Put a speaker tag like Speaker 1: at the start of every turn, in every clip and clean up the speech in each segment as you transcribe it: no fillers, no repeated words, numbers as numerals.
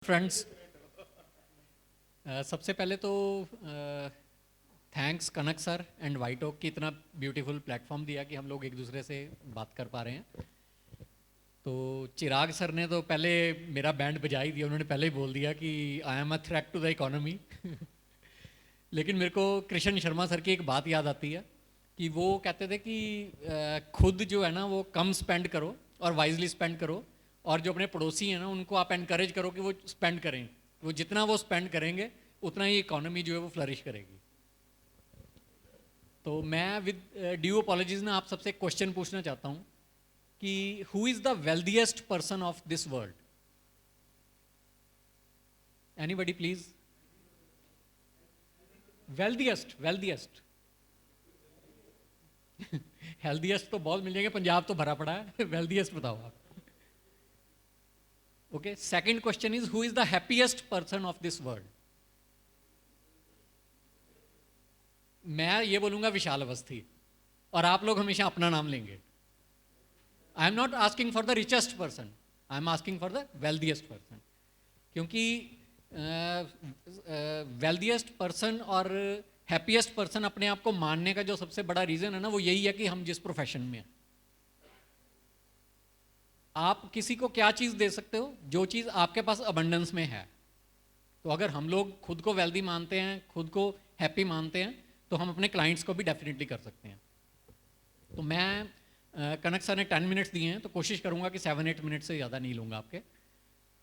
Speaker 1: Friends, सबसे पहले तो थैंक्स कनक सर एंड वाइटॉक की इतना ब्यूटीफुल प्लेटफॉर्म दिया कि हम लोग एक दूसरे से बात कर पा रहे हैं। तो चिराग सर ने तो पहले मेरा बैंड बजा ही दिया, उन्होंने पहले ही बोल दिया कि I am a threat to the economy. लेकिन मेरे को कृष्ण शर्मा सर की एक बात याद आती है कि वो कहते थे कि खुद जो है ना वो कम स्पेंड करो और वाइजली स्पेंड करो, और जो अपने पड़ोसी हैं ना उनको आप एनकरेज करो कि वो स्पेंड करें। वो जितना वो स्पेंड करेंगे उतना ही इकोनॉमी जो है वो फ्लरिश करेगी। तो मैं विद ड्यू अपॉलॉजीज ना आप सबसे क्वेश्चन पूछना चाहता हूँ कि who is the wealthiest person of this world? Anybody please. Wealthiest wealthiest. Healthiest तो बहुत मिल जाएंगे, पंजाब तो भरा पड़ा है। वेल्दिएस्ट बताओ आप। Okay, second question is who is the happiest person of this world? मैं ये बोलूंगा विशाल अवस्थी, और आप लोग हमेशा अपना नाम लेंगे। I am not asking for the richest person, I am asking for the wealthiest person. क्योंकि वेल्दिएस्ट पर्सन और हैप्पीएस्ट पर्सन अपने आप को मानने का जो सबसे बड़ा रीज़न है ना, वो यही है कि हम जिस प्रोफेशन में हैं। आप किसी को क्या चीज़ दे सकते हो? जो चीज़ आपके पास अबंडेंस में है। तो अगर हम लोग खुद को वेल्दी मानते हैं, खुद को हैप्पी मानते हैं, तो हम अपने क्लाइंट्स को भी डेफिनेटली कर सकते हैं। तो मैं कनक सर ने 10 मिनट्स दिए हैं, तो कोशिश करूंगा कि 7-8 मिनट से ज़्यादा नहीं लूँगा आपके।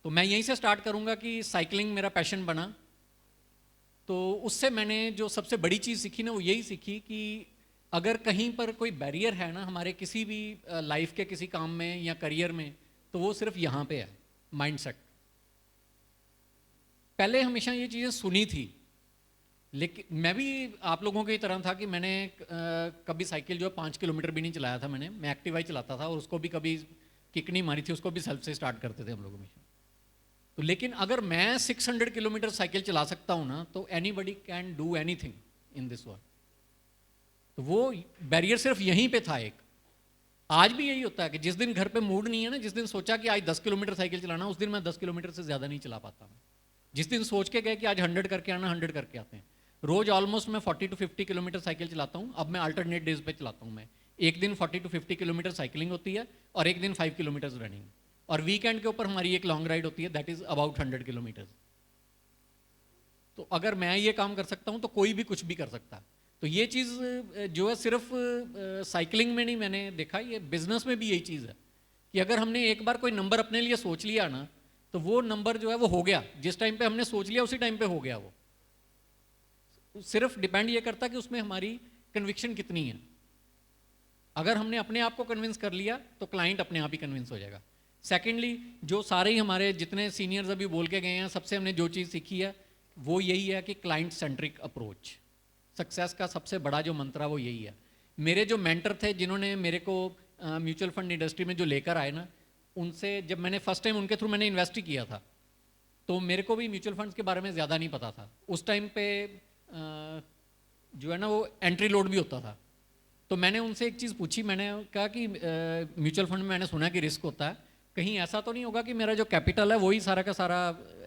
Speaker 1: तो मैं यहीं से स्टार्ट करूंगा कि साइकिलिंग मेरा पैशन बना। तो उससे मैंने जो सबसे बड़ी चीज़ सीखी ना, वो यही सीखी कि अगर कहीं पर कोई बैरियर है ना हमारे किसी भी लाइफ के किसी काम में या करियर में, तो वो सिर्फ यहाँ पे है, माइंडसेट। पहले हमेशा ये चीज़ें सुनी थी, लेकिन मैं भी आप लोगों की तरह था कि मैंने कभी साइकिल जो है 5 किलोमीटर भी नहीं चलाया था। मैं एक्टिवा ही चलाता था, और उसको भी कभी किक नहीं मारी थी, उसको भी सेल्फ से स्टार्ट करते थे हम लोग हमेशा। तो लेकिन अगर मैं 600 किलोमीटर साइकिल चला सकता हूँ ना, तो anybody can do anything in this world. तो वो बैरियर सिर्फ यहीं पे था एक। आज भी यही होता है कि जिस दिन घर पे मूड नहीं है ना, जिस दिन सोचा कि आज 10 किलोमीटर साइकिल चलाना, उस दिन मैं 10 किलोमीटर से ज़्यादा नहीं चला पाता हूँ। जिस दिन सोच के गए कि आज 100 करके आना, 100 करके आते हैं। रोज ऑलमोस्ट मैं 40 to 50 किलोमीटर साइकिल चलाता हूँ। अब मैं अल्टरनेट डेज पे चलाता हूँ। मैं एक दिन 40 to 50 किलोमीटर साइकिलिंग होती है, और एक दिन 5 किलोमीटर रनिंग, और वीकेंड के ऊपर हमारी एक लॉन्ग राइड होती है, दैट इज अबाउट 100 किलोमीटर। तो अगर मैं ये काम कर सकता हूँ तो कोई भी कुछ भी कर सकता है। तो ये चीज़ जो है सिर्फ साइकिलिंग में नहीं मैंने देखा, ये बिजनेस में भी यही चीज़ है कि अगर हमने एक बार कोई नंबर अपने लिए सोच लिया ना, तो वो नंबर जो है वो हो गया। जिस टाइम पे हमने सोच लिया उसी टाइम पे हो गया। वो सिर्फ डिपेंड ये करता कि उसमें हमारी कन्विक्शन कितनी है। अगर हमने अपने आप को कन्विंस कर लिया तो क्लाइंट अपने आप ही कन्विंस हो जाएगा। सेकेंडली, जो सारे ही हमारे जितने सीनियर्स अभी बोल के गए हैं, सबसे हमने जो चीज़ सीखी है वो यही है कि क्लाइंट सेंट्रिक अप्रोच सक्सेस का सबसे बड़ा जो मंत्र वो यही है। मेरे जो मेंटर थे, जिन्होंने मेरे को म्यूचुअल फंड इंडस्ट्री में जो लेकर आए ना, उनसे जब मैंने फर्स्ट टाइम उनके थ्रू मैंने इन्वेस्ट किया था, तो मेरे को भी म्यूचुअल फंड्स के बारे में ज़्यादा नहीं पता था। उस टाइम पे जो है ना वो एंट्री लोड भी होता था। तो मैंने उनसे एक चीज़ पूछी, मैंने कहा कि म्यूचुअल फंड में मैंने सुना कि रिस्क होता है, कहीं ऐसा तो नहीं होगा कि मेरा जो कैपिटल है वही सारा का सारा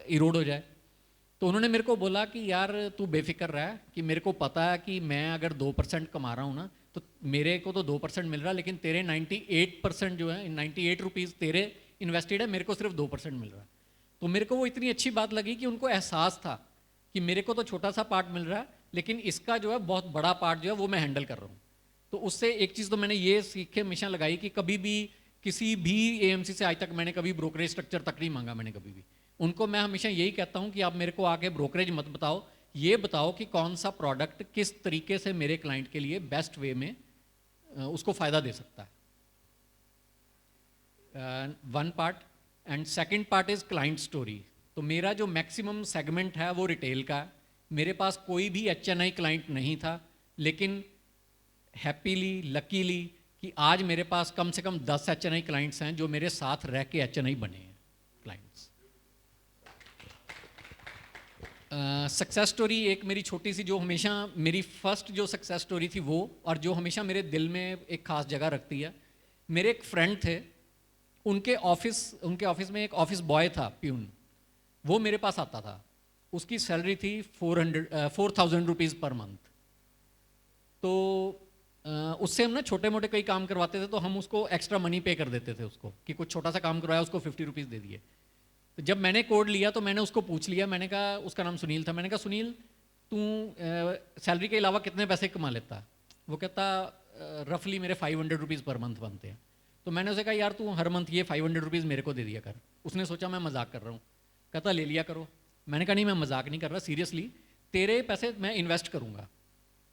Speaker 1: इरोड हो जाए? तो उन्होंने मेरे को बोला कि यार तू बेफिक्र रहा है, कि मेरे को पता है कि मैं अगर 2% कमा रहा हूँ ना, तो मेरे को तो 2% मिल रहा है, लेकिन तेरे 98% जो है, 98 रुपीज़ तेरे इन्वेस्टेड है, मेरे को सिर्फ 2% मिल रहा है। तो मेरे को वो इतनी अच्छी बात लगी कि उनको एहसास था कि मेरे को तो छोटा सा पार्ट मिल रहा है, लेकिन इसका जो है बहुत बड़ा पार्ट जो है वो मैं हैंडल कर रहा हूँ। तो उससे एक चीज़ तो मैंने ये सीख के हमेशा लगाई कि कभी भी किसी भी एएमसी से आज तक मैंने कभी ब्रोकरेज स्ट्रक्चर तक नहीं मांगा मैंने कभी भी। उनको मैं हमेशा यही कहता हूँ कि आप मेरे को आके ब्रोकरेज मत बताओ, ये बताओ कि कौन सा प्रोडक्ट किस तरीके से मेरे क्लाइंट के लिए बेस्ट वे में उसको फ़ायदा दे सकता है। One part. And second part is client story. तो मेरा जो मैक्सिमम सेगमेंट है वो रिटेल का है। मेरे पास कोई भी HNI क्लाइंट नहीं था, लेकिन हैप्पीली लकीली कि आज मेरे पास कम से कम 10 HNI क्लाइंट्स हैं जो मेरे साथ रह के HNI बने हैं क्लाइंट्स। सक्सेस स्टोरी एक मेरी छोटी सी, जो हमेशा मेरी फर्स्ट जो सक्सेस स्टोरी थी वो, और जो हमेशा मेरे दिल में एक खास जगह रखती है। मेरे एक फ्रेंड थे, उनके ऑफिस में एक ऑफिस बॉय था, प्यून। वो मेरे पास आता था, उसकी सैलरी थी 4,000 रुपीज़ पर मंथ। तो उससे हम ना छोटे मोटे कई काम करवाते थे, तो हम उसको एक्स्ट्रा मनी पे कर देते थे उसको, कि कुछ छोटा सा काम करवाया उसको 50 रुपीज़ दे दिए। तो जब मैंने कोड लिया तो मैंने उसको पूछ लिया, मैंने कहा, उसका नाम सुनील था, मैंने कहा सुनील तू सैलरी के अलावा कितने पैसे कमा लेता? वो कहता रफली मेरे 500 रुपीज़ पर मंथ बनते हैं। तो मैंने उसे कहा यार तू हर मंथ ये 500 रुपीज़ मेरे को दे दिया कर। उसने सोचा मैं मजाक कर रहा हूँ, कहता ले लिया करो। मैंने कहा नहीं मैं मजाक नहीं कर रहा, सीरियसली तेरे पैसे मैं इन्वेस्ट करूँगा,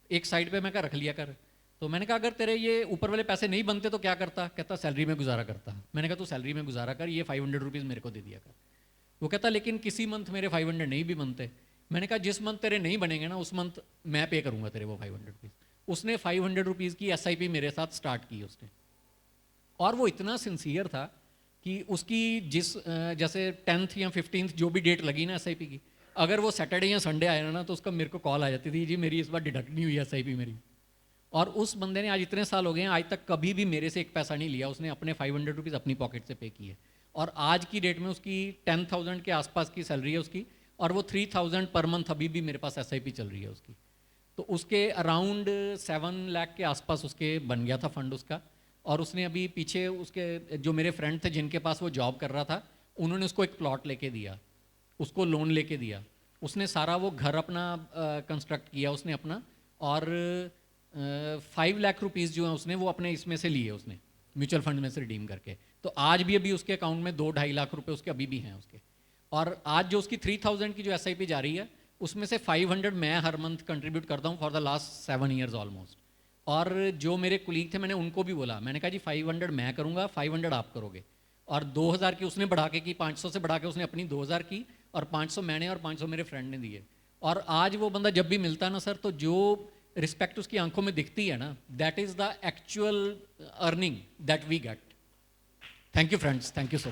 Speaker 1: एक साइड पे मैं कहा रख लिया कर। तो मैंने कहा अगर तेरे ये ऊपर वाले पैसे नहीं बनते तो क्या करता? कहता सैलरी में गुजारा करता। मैंने कहा तू सैलरी में गुजारा कर, ये 500 रुपीज़ मेरे को दे दिया कर। वो कहता लेकिन किसी मंथ मेरे 500 नहीं भी बनते। मैंने कहा जिस मंथ तेरे नहीं बनेंगे ना उस मंथ मैं पे करूँगा तेरे वो 500 रुपीज़। उसने 500 रुपीज़ की SIP मेरे साथ स्टार्ट की उसने, और वो इतना सिंसियर था कि उसकी जिस जैसे 10th या 15th जो भी डेट लगी ना SIP की, अगर वो सैटरडे या संडे आया ना तो उसका मेरे को कॉल आ जाती थी, जी मेरी इस बार डिडक्ट नहीं हुई SIP मेरी। और उस बंदे ने आज इतने साल हो गए हैं, आज तक कभी भी मेरे से एक पैसा नहीं लिया, उसने अपने 500 रुपीज़ अपनी पॉकेट से पे किए। और आज की डेट में उसकी 10,000 के आसपास की सैलरी है उसकी, और वो 3,000 पर मंथ अभी भी मेरे पास SIP चल रही है उसकी। तो उसके अराउंड 7 लाख के आसपास उसके बन गया था फंड उसका। और उसने अभी पीछे उसके जो मेरे फ्रेंड थे जिनके पास वो जॉब कर रहा था, उन्होंने उसको एक प्लॉट लेके दिया, उसको लोन लेके दिया, उसने सारा वो घर अपना कंस्ट्रक्ट किया उसने अपना। और 5 लाख रुपीज़ जो है उसने वो अपने इसमें से लिए, उसने म्यूचुअल फंड में से रिडीम करके। तो आज भी अभी उसके अकाउंट में 2-2.5 लाख रुपए उसके अभी भी हैं उसके। और आज जो उसकी 3,000 की जो SIP जा रही है उसमें से 500 मैं हर मंथ कंट्रीब्यूट करता हूँ for the last 7 years almost. और जो मेरे कुलीग थे मैंने उनको भी बोला, मैंने कहा जी 500 मैं करूँगा, 500 आप करोगे। और 2,000 की उसने बढ़ा के की, 500 से बढ़ा के उसने अपनी 2,000 की, और 500 मैंने और 500 मेरे फ्रेंड ने दिए। और आज वो बंदा जब भी मिलता है ना सर, तो जो रिस्पेक्ट उसकी आंखों में दिखती है ना, that is the actual earning that we get. Thank you friends, thank you so much.